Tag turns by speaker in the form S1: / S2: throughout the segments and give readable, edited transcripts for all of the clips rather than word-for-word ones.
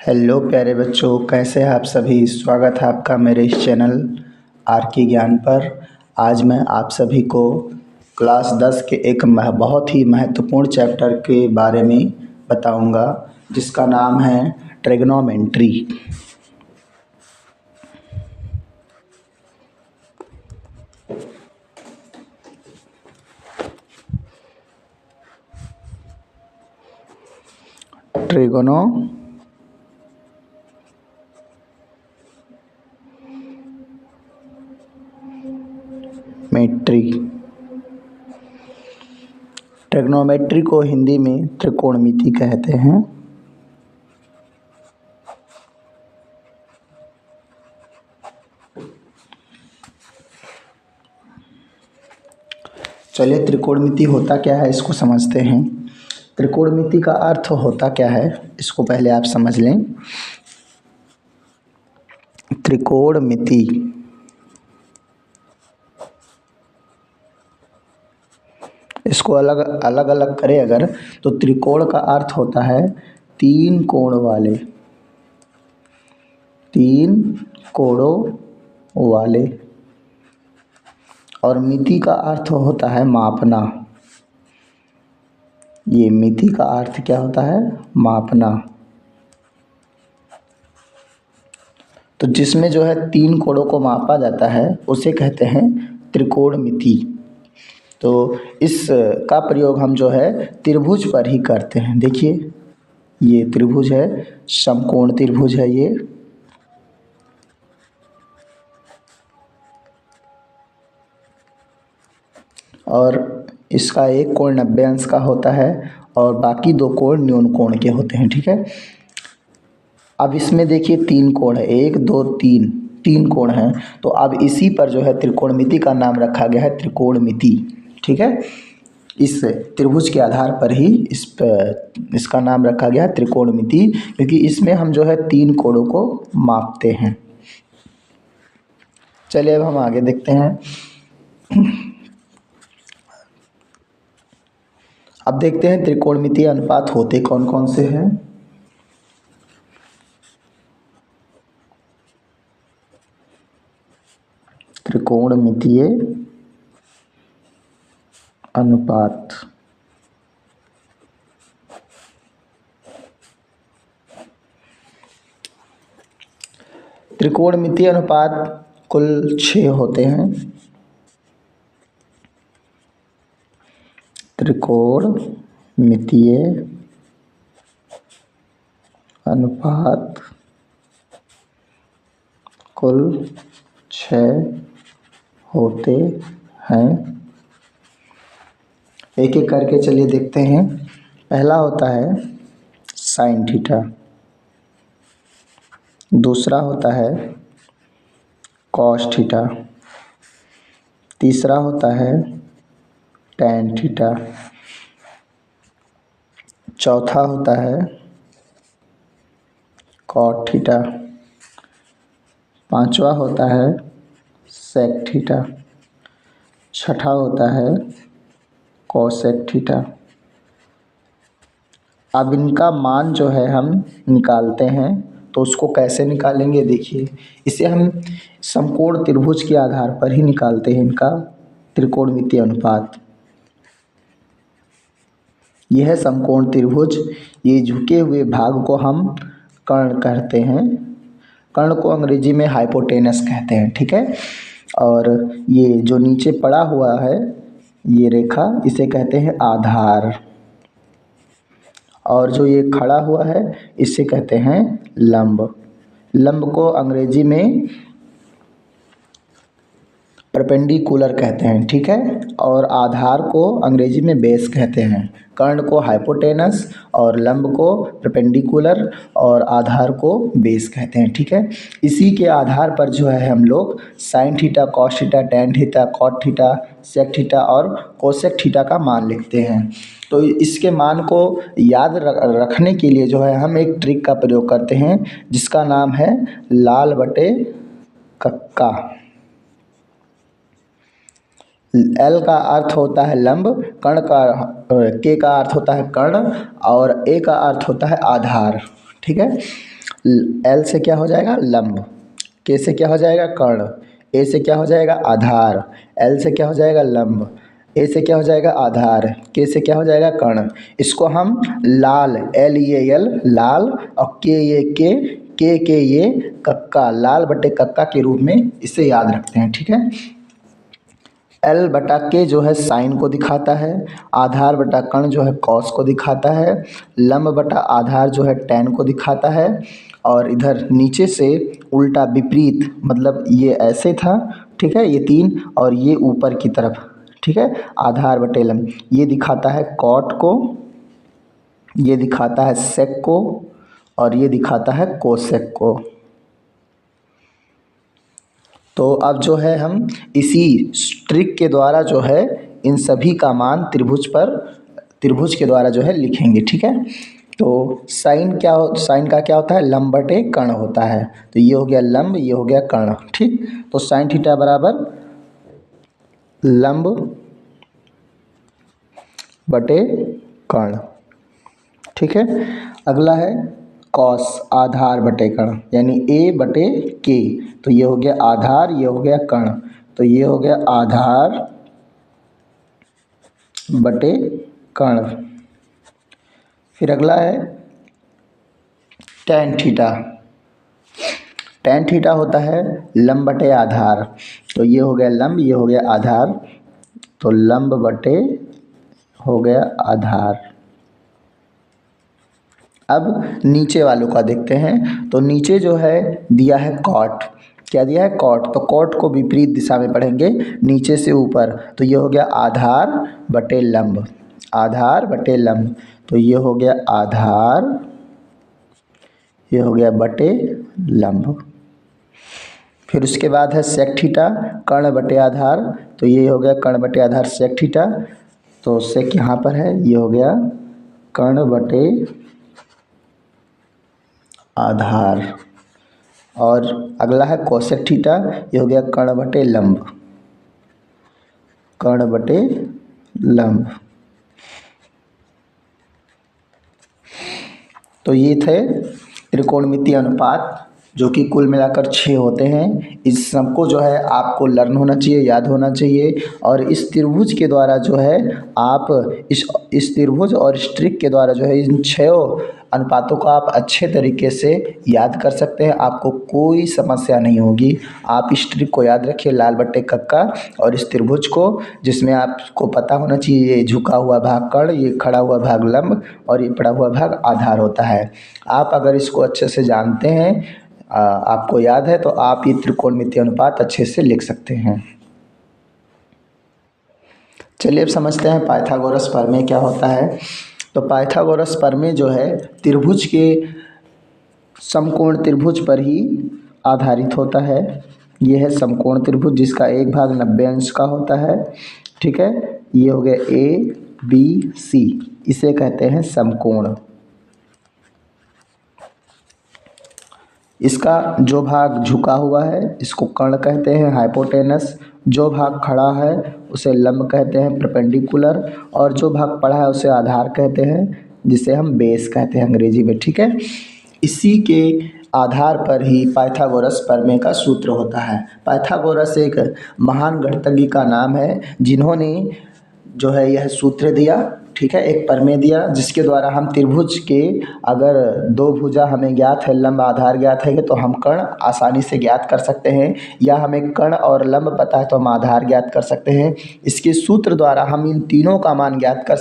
S1: Hello प्यारे बच्चों, कैसे हैं आप सभी। स्वागत है आपका मेरे इस चैनल आर के ज्ञान पर। आज मैं आप सभी को क्लास 10 के एक बहुत ही महत्वपूर्ण चैप्टर के बारे में बताऊंगा, जिसका नाम है ट्रिग्नोमेट्री। ट्रिग्नोमेट्री को हिंदी में त्रिकोणमिति कहते हैं। चलिए, त्रिकोणमिति होता क्या है इसको समझते हैं। त्रिकोणमिति का अर्थ होता क्या है इसको पहले आप समझ लें। त्रिकोणमिति इसको अलग अलग करें अगर, तो त्रिकोण का अर्थ होता है तीन कोण वाले, तीन कोणों वाले। और मिति का अर्थ होता है मापना। ये मिति का अर्थ क्या होता है? मापना। तो जिसमें जो है तीन कोणों को मापा जाता है उसे कहते हैं त्रिकोणमिति। तो इस का प्रयोग हम जो है त्रिभुज पर ही करते हैं। देखिए, ये त्रिभुज है, समकोण त्रिभुज है ये। और इसका एक कोण 90 अंश का होता है और बाकी दो कोण न्यून कोण के होते हैं। ठीक है। अब इसमें देखिए तीन कोण है, एक दो तीन, तीन कोण हैं। तो अब इसी पर जो है त्रिकोणमिति का नाम रखा गया है त्रिकोणमिति। ठीक है। इस त्रिभुज के आधार पर ही इसका नाम रखा गया है त्रिकोणमिति, क्योंकि इसमें हम जो है तीन कोणों को मापते हैं। चलिए अब हम आगे देखते हैं। अब देखते हैं त्रिकोणमितीय अनुपात होते कौन कौन से हैं। त्रिकोणमितीय अनुपात त्रिकोणमितीय अनुपात कुल 6 होते हैं। त्रिकोणमितीय अनुपात कुल 6 होते हैं। एक एक करके चलिए देखते हैं। पहला होता है साइन थीटा, दूसरा होता है कॉस थीटा, तीसरा होता है टैन थीटा, चौथा होता है कॉट थीटा, पांचवा होता है सेक थीटा, छठा होता है कोसेक थीटा। अब इनका मान जो है हम निकालते हैं, तो उसको कैसे निकालेंगे देखिए। इसे हम समकोण त्रिभुज के आधार पर ही निकालते हैं इनका त्रिकोणमितीय अनुपात। यह है समकोण त्रिभुज। ये झुके हुए भाग को हम कर्ण कहते हैं। कर्ण को अंग्रेजी में हाइपोटेनस कहते हैं। ठीक है। और ये जो नीचे पड़ा हुआ है ये रेखा, इसे कहते हैं आधार। और जो ये खड़ा हुआ है इसे कहते हैं लंब। लंब को अंग्रेजी में परपेंडिकुलर कहते हैं। ठीक है। और आधार को अंग्रेजी में बेस कहते हैं। कर्ण को हाइपोटेनस और लंब को परपेंडिकुलर और आधार को बेस कहते हैं। ठीक है। इसी के आधार पर जो है हम लोग sine theta, cos theta, tan theta, cot theta, sec theta और कोसेक थीटा का मान लिखते हैं। तो इसके मान को याद रखने के लिए जो है हम एक ट्रिक का प्रयोग करते हैं, जिसका नाम है लाल बटे कक्का। एल का अर्थ होता है लंब, कर्ण का के का अर्थ होता है कर्ण और ए का अर्थ होता है आधार। ठीक है। एल से क्या हो जाएगा लंब, के से क्या हो जाएगा कर्ण, ए से क्या हो जाएगा आधार, एल से क्या हो जाएगा लंब, ए से क्या हो जाएगा आधार, के से क्या हो जाएगा कर्ण। इसको हम लाल एल ए एल लाल और के ये के ये कक्का लाल बटे कक्का के रूप में इसे याद रखते हैं। ठीक है, एल बटा के जो है साइन को दिखाता है, आधार बटा कर्ण जो है कॉस को दिखाता है, लंब बटा आधार जो है टैन को दिखाता है, और इधर नीचे से उल्टा विपरीत मतलब ये ऐसे था, ठीक है, ये तीन और ये ऊपर की तरफ, ठीक है, आधार बटे लंब ये दिखाता है कॉट को, ये दिखाता है सेक को, और ये दिखाता है कोसेक को। तो अब जो है हम इसी ट्रिक के द्वारा जो है इन सभी का मान त्रिभुज के द्वारा जो है लिखेंगे। ठीक है, तो साइन का क्या होता है लंब बटे कर्ण होता है, तो ये हो गया लंब, ये हो गया कर्ण। ठीक, तो साइन थीटा बराबर लंब बटे कर्ण। ठीक है, अगला है कॉस आधार बटे कर्ण यानी ए बटे के, तो ये हो गया आधार, ये हो गया कर्ण, तो ये हो गया आधार बटे कर्ण। फिर अगला है टैन थीटा, टैन थीटा होता है लंब बटे आधार, तो ये हो गया लंब, ये हो गया आधार, तो लंब बटे हो गया आधार। अब नीचे वालों का देखते हैं, तो नीचे जो है दिया है कॉट, क्या दिया है कॉट, तो कॉट को विपरीत दिशा में पढ़ेंगे नीचे से ऊपर, तो ये हो गया आधार बटे लंब, आधार बटे लंब, तो ये हो गया आधार, ये हो गया बटे लंब। फिर उसके बाद है सेक थीटा कर्ण बटे आधार, तो ये हो गया कर्ण बटे आधार सेक थीटा, तो सेक यहाँ पर है, ये हो गया कर्ण बटे आधार। और अगला है कोसेक थीटा, ये हो गया कर्ण बटे लंब, कर्ण बटे लंब। तो ये थे त्रिकोणमितीय अनुपात जो कि कुल मिलाकर 6 होते हैं। इस सबको जो है आपको लर्न होना चाहिए, याद होना चाहिए, और इस त्रिभुज के द्वारा जो है आप इस त्रिभुज और इस ट्रिक के द्वारा जो है इन 6 अनुपातों को आप अच्छे तरीके से याद कर सकते हैं, आपको कोई समस्या नहीं होगी। आप इस ट्रिक को याद रखिए लाल बट्टे कक्का और इस त्रिभुज को, जिसमें आपको पता होना चाहिए ये झुका हुआ भाग कर्ण, ये खड़ा हुआ भाग लंब और ये पड़ा हुआ भाग आधार होता है। आप अगर इसको अच्छे से जानते हैं, आपको याद है, तो आप ये त्रिकोणमितीय अनुपात अच्छे से लिख सकते हैं। चलिए अब समझते हैं पाइथागोरस प्रमेय क्या होता है। तो पाइथागोरस प्रमेय जो है त्रिभुज के समकोण त्रिभुज पर ही आधारित होता है। यह है समकोण त्रिभुज जिसका एक भाग 90 अंश का होता है। ठीक है, ये हो गया ए बी सी, इसे कहते हैं समकोण। इसका जो भाग झुका हुआ है इसको कर्ण कहते हैं हाइपोटेनस, जो भाग खड़ा है उसे लंब कहते हैं परपेंडिकुलर, और जो भाग पड़ा है उसे आधार कहते हैं जिसे हम बेस कहते हैं अंग्रेजी में। ठीक है, इसी के आधार पर ही पाइथागोरस प्रमेय का सूत्र होता है। पाइथागोरस एक महान गणितज्ञ का नाम है जिन्होंने जो है यह सूत्र दिया। ठीक है, एक प्रमेय दिया जिसके द्वारा हम त्रिभुज के अगर दो भुजा हमें ज्ञात है, लंब आधार ज्ञात है, तो हम कर्ण आसानी से ज्ञात कर सकते हैं, या हमें कर्ण और लंब पता है तो हम आधार ज्ञात कर सकते हैं। इसके सूत्र द्वारा हम इन तीनों का मान ज्ञात कर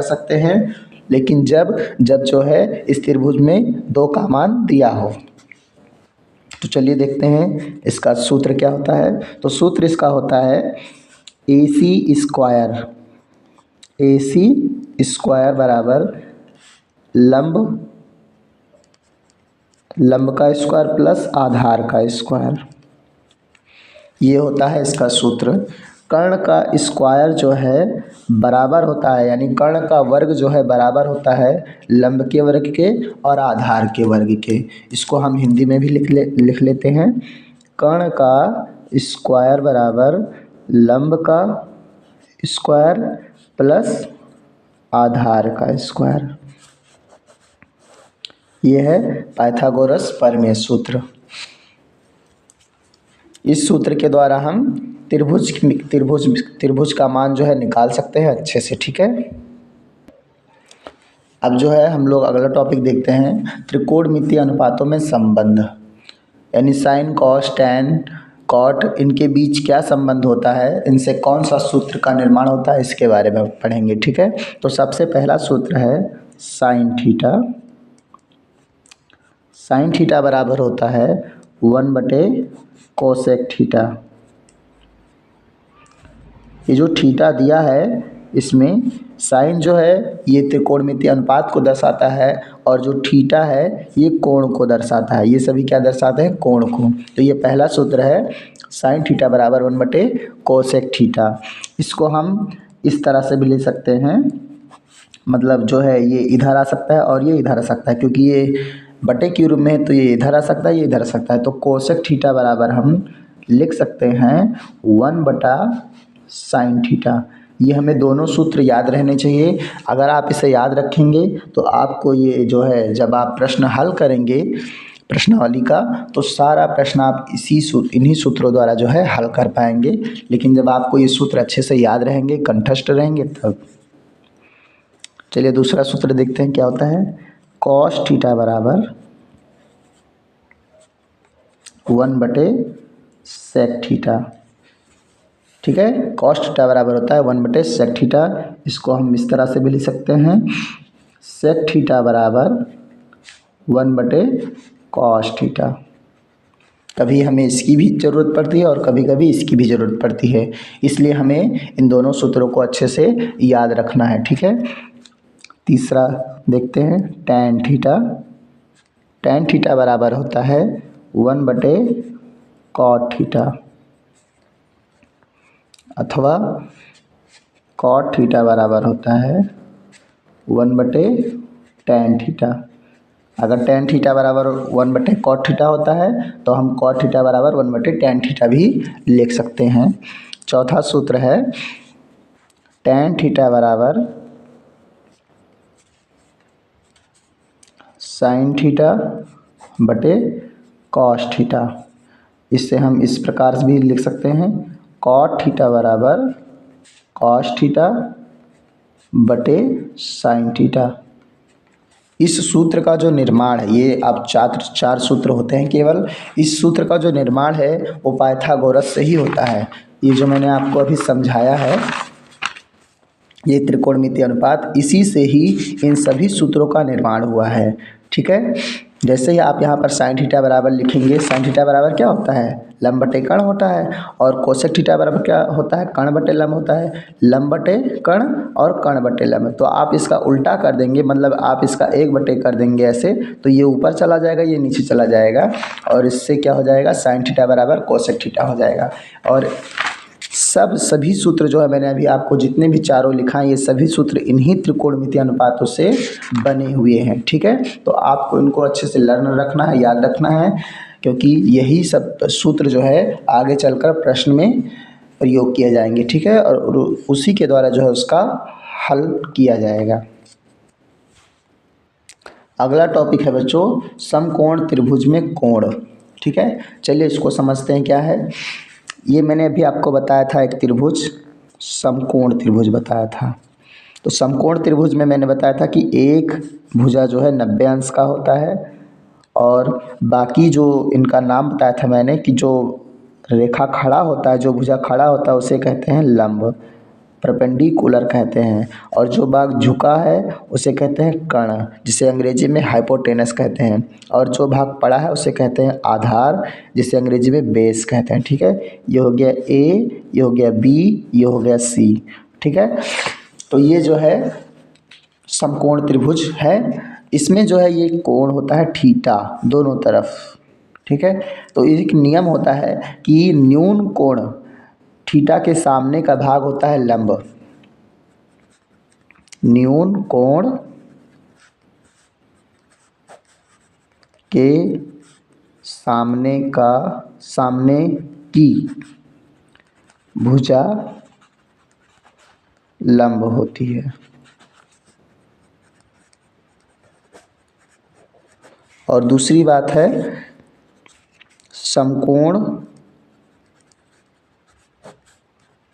S1: सकते हैं, लेकिन जब जो है इस त्रिभुज में दो का मान दिया हो। तो चलिए देखते हैं इसका सूत्र क्या होता है। तो सूत्र इसका होता है AC स्क्वायर बराबर लंब का स्क्वायर प्लस आधार का स्क्वायर, ये होता है इसका सूत्र। कर्ण का स्क्वायर जो है बराबर होता है, यानी कर्ण का वर्ग जो है बराबर होता है लंब के वर्ग के और आधार के वर्ग के। इसको हम हिंदी में भी लिख लेते हैं। कर्ण का स्क्वायर बराबर लंब का स्क्वायर प्लस आधार का स्क्वायर। ये है पाइथागोरस प्रमेय सूत्र। इस सूत्र के द्वारा हम त्रिभुज का मान जो है निकाल सकते हैं अच्छे से, ठीक है। अब जो है हम लोग अगला टॉपिक देखते हैं, त्रिकोणमितीय अनुपातों में संबंध, यानी साइन कॉस टैन कॉट, इनके बीच क्या संबंध होता है, इनसे कौन सा सूत्र का निर्माण होता है, इसके बारे में पढ़ेंगे, ठीक है। तो सबसे पहला सूत्र है साइन थीटा। साइन थीटा बराबर होता है 1/कोसेक थीटा। ये जो थीटा दिया है इसमें साइन जो है ये त्रिकोणमितीय अनुपात को दर्शाता है, और जो थीटा है ये कोण को दर्शाता है। ये सभी क्या दर्शाते हैं, कोण को। तो ये पहला सूत्र है साइन थीटा बराबर 1/कोसेक थीटा। इसको हम इस तरह से भी ले सकते हैं, मतलब जो है ये इधर आ सकता है और ये इधर आ सकता है, क्योंकि ये बटे के रूप में है तो ये इधर आ सकता है, ये इधर आ सकता है। तो कोसेक थीटा बराबर हम लिख सकते हैं 1/साइन थीटा। ये हमें दोनों सूत्र याद रहने चाहिए। अगर आप इसे याद रखेंगे तो आपको ये जो है जब आप प्रश्न हल करेंगे प्रश्नावली का, तो सारा प्रश्न आप इन्हीं सूत्रों द्वारा जो है हल कर पाएंगे। लेकिन जब आपको ये सूत्र अच्छे से याद रहेंगे, कंठस्थ रहेंगे, तब। चलिए दूसरा सूत्र देखते हैं क्या होता है। कॉस थीटा बराबर 1/सेक थीटा, ठीक है। कॉस थीटा बराबर होता है 1/सेक थीटा। इसको हम इस तरह से भी लिख सकते हैं, सेक थीटा बराबर 1/कॉस थीटा। कभी हमें इसकी भी ज़रूरत पड़ती है और कभी कभी इसकी भी ज़रूरत पड़ती है, इसलिए हमें इन दोनों सूत्रों को अच्छे से याद रखना है, ठीक है। तीसरा देखते हैं टैन थीटा। टैन थीटा बराबर होता है 1/कॉट थीटा, अथवा कॉट थीटा बराबर होता है 1/टैन थीटा। अगर टैन थीटा बराबर 1/कॉट थीटा होता है तो हम कॉट थीटा बराबर 1/टैन थीटा भी लिख सकते हैं। चौथा सूत्र है टैन थीटा बराबर साइन थीटा बटे कॉस थीटा। इससे हम इस प्रकार से भी लिख सकते हैं, कॉट थीटा बराबर कॉस थीटा बटे साइन थीटा। इस सूत्र का जो निर्माण है, ये अब चार सूत्र होते हैं केवल। इस सूत्र का जो निर्माण है वो पाइथागोरस से ही होता है। ये जो मैंने आपको अभी समझाया है, ये त्रिकोणमितीय अनुपात, इसी से ही इन सभी सूत्रों का निर्माण हुआ है, ठीक है। जैसे ही आप यहाँ पर साइन थीटा बराबर लिखेंगे, साइन थीटा बराबर क्या होता है, लंब बटे कर्ण होता है। और कोसेक थीटा बराबर क्या होता है, कर्ण बटे लंब होता है। लंब बटे कर्ण और कर्ण बटे लंब, तो आप इसका उल्टा कर देंगे, मतलब आप इसका 1/, कर देंगे ऐसे, तो ये ऊपर चला जाएगा, ये नीचे चला जाएगा, और इससे क्या हो जाएगा, साइन थीटा बराबर कोसेक थीटा हो जाएगा। और सभी सूत्र जो है मैंने अभी आपको जितने भी चारों लिखा है, ये सभी सूत्र इन्हीं त्रिकोणमितीय अनुपातों से बने हुए हैं, ठीक है। तो आपको इनको अच्छे से लर्न रखना है, याद रखना है, क्योंकि यही सब सूत्र जो है आगे चलकर प्रश्न में प्रयोग किए जाएंगे, ठीक है। और उसी के द्वारा जो है उसका हल किया जाएगा। अगला टॉपिक है बच्चों समकोण त्रिभुज में कोण, ठीक है। चलिए इसको समझते हैं क्या है। ये मैंने अभी आपको बताया था एक त्रिभुज, समकोण त्रिभुज बताया था। तो समकोण त्रिभुज में मैंने बताया था कि एक भुजा जो है 90 अंश का होता है, और बाकी जो इनका नाम बताया था मैंने कि जो रेखा खड़ा होता है, जो भुजा खड़ा होता है उसे कहते हैं लंब, परपेंडिकुलर कहते हैं। और जो भाग झुका है उसे कहते हैं कर्ण, जिसे अंग्रेजी में हाइपोटेनस कहते हैं। और जो भाग पड़ा है उसे कहते हैं आधार, जिसे अंग्रेजी में बेस कहते हैं, ठीक है। ये हो गया ए, ये हो गया बी, ये हो गया सी, ठीक है। तो ये जो है समकोण त्रिभुज है। इसमें जो है ये कोण होता है थीटा दोनों तरफ, ठीक है। तो एक नियम होता है कि न्यून कोण थीटा के सामने का भाग होता है लंब। न्यून कोण के सामने की भुजा लंब होती है। और दूसरी बात है समकोण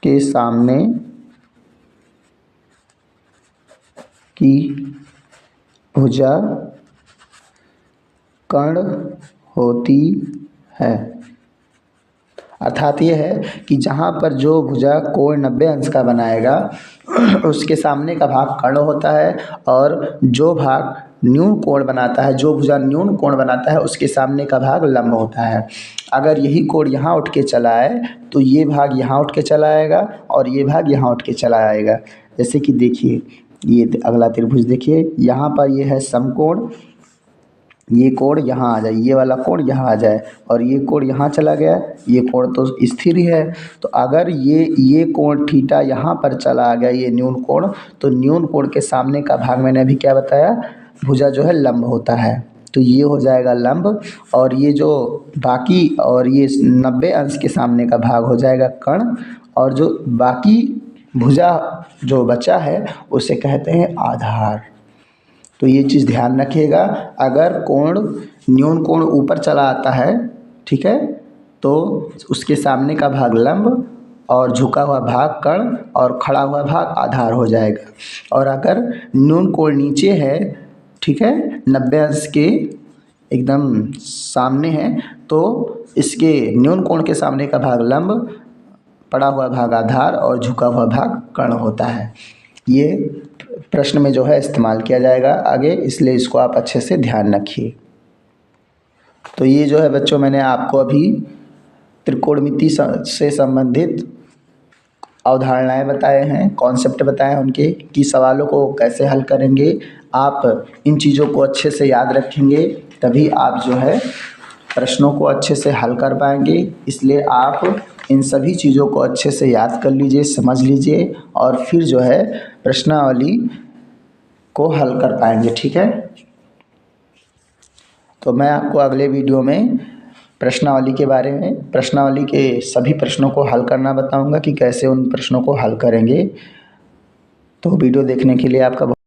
S1: के सामने की भुजा कर्ण होती है। अर्थात ये है कि जहाँ पर जो भुजा कोण 90 अंश का बनाएगा उसके सामने का भाग कर्ण होता है, और जो भाग न्यून कोण बनाता है, जो भुजा न्यून कोण बनाता है, उसके सामने का भाग लंब होता है। अगर यही कोण यहाँ उठ के चला आए तो ये भाग यहाँ उठ के चला आएगा और ये भाग यहाँ उठ के चला आएगा। जैसे कि देखिए ये अगला त्रिभुज देखिए, यहाँ पर ये है समकोण, ये कोण यहाँ आ जाए, ये वाला कोण यहाँ आ जाए, और ये कोण यहाँ चला गया, ये कोण तो स्थिर ही है। तो अगर ये कोण थीटा यहाँ पर चला आ गया, ये न्यून कोण, तो न्यून कोण के सामने का भाग मैंने अभी क्या बताया, भुजा जो है लंब होता है, तो ये हो जाएगा लंब। और ये जो बाकी और ये 90 अंश के सामने का भाग हो जाएगा कर्ण, और जो बाकी भुजा जो बचा है उसे कहते हैं आधार। तो ये चीज़ ध्यान रखिएगा, अगर कोण न्यून कोण ऊपर चला आता है, ठीक है, तो उसके सामने का भाग लंब और झुका हुआ भाग कर्ण और खड़ा हुआ भाग आधार हो जाएगा। और अगर न्यून कोण नीचे है, ठीक है, 90 अंश के एकदम सामने है, तो इसके न्यून कोण के सामने का भाग लंब, पड़ा हुआ भाग आधार और झुका हुआ भाग कर्ण होता है। ये प्रश्न में जो है इस्तेमाल किया जाएगा आगे, इसलिए इसको आप अच्छे से ध्यान रखिए। तो ये जो है बच्चों मैंने आपको अभी त्रिकोणमिति से संबंधित अवधारणाएं बताए हैं, कॉन्सेप्ट बताए हैं उनके, कि सवालों को कैसे हल करेंगे। आप इन चीज़ों को अच्छे से याद रखेंगे तभी आप जो है प्रश्नों को अच्छे से हल कर पाएंगे। इसलिए आप इन सभी चीज़ों को अच्छे से याद कर लीजिए, समझ लीजिए, और फिर जो है प्रश्नावली को हल कर पाएंगे। ठीक है, तो मैं आपको अगले वीडियो में प्रश्नावली के बारे में, प्रश्नावली के सभी प्रश्नों को हल करना बताऊंगा कि कैसे उन प्रश्नों को हल करेंगे। तो वीडियो देखने के लिए आपका